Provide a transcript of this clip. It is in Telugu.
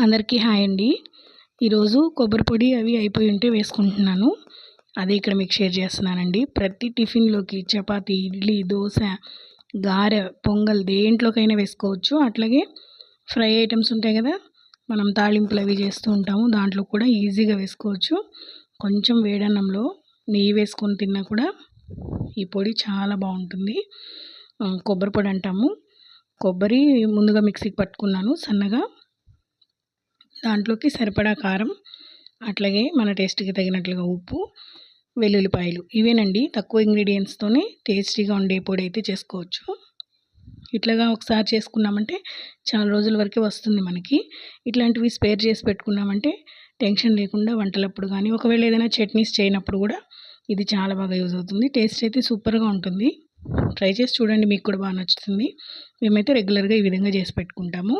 అందరికీ హాయ్ అండి. ఈరోజు కొబ్బరి పొడి అవి అయిపోయి ఉంటే వేసుకుంటున్నాను. అదే ఇక్కడ మీకు షేర్ చేస్తున్నానండి. ప్రతి టిఫిన్‌లోకి చపాతీ, ఇడ్లీ, దోస, గారె, పొంగల్ దేంట్లోకైనా వేసుకోవచ్చు. అట్లాగే ఫ్రై ఐటెమ్స్ ఉంటాయి కదా! మనం తాళింపులు అవి చేస్తూ ఉంటాము. దాంట్లో కూడా ఈజీగా వేసుకోవచ్చు. కొంచెం వేడన్నంలో నెయ్యి వేసుకొని తిన్నా కూడా ఈ పొడి చాలా బాగుంటుంది. కొబ్బరి పొడి అంటాము. కొబ్బరి ముందుగా మిక్సీకి పట్టుకున్నాను సన్నగా. దాంట్లోకి సరిపడా కారం, అట్లాగే మన టేస్ట్‌కి తగినట్లుగా ఉప్పు, వెల్లుల్లిపాయలు ఇవేనండి. తక్కువ ఇంగ్రీడియెంట్స్‌తోనే టేస్టీగా ఉండే పొడి అయితే చేసుకోవచ్చు. ఇట్లాగా ఒకసారి చేసుకున్నామంటే చాలా రోజుల వరకు వస్తుంది మనకి. ఇట్లాంటివి స్పేర్ చేసి పెట్టుకున్నామంటే టెన్షన్ లేకుండా వంటలప్పుడు కానీ, ఒకవేళ ఏదైనా చట్నీస్ చేయనప్పుడు కూడా ఇది చాలా బాగా యూజ్ అవుతుంది. టేస్ట్ అయితే సూపర్‌గా ఉంటుంది. ట్రై చేసి చూడండి, మీకు కూడా బాగా నచ్చుతుంది. మేమైతే రెగ్యులర్‌గా ఈ విధంగా చేసి పెట్టుకుంటాము.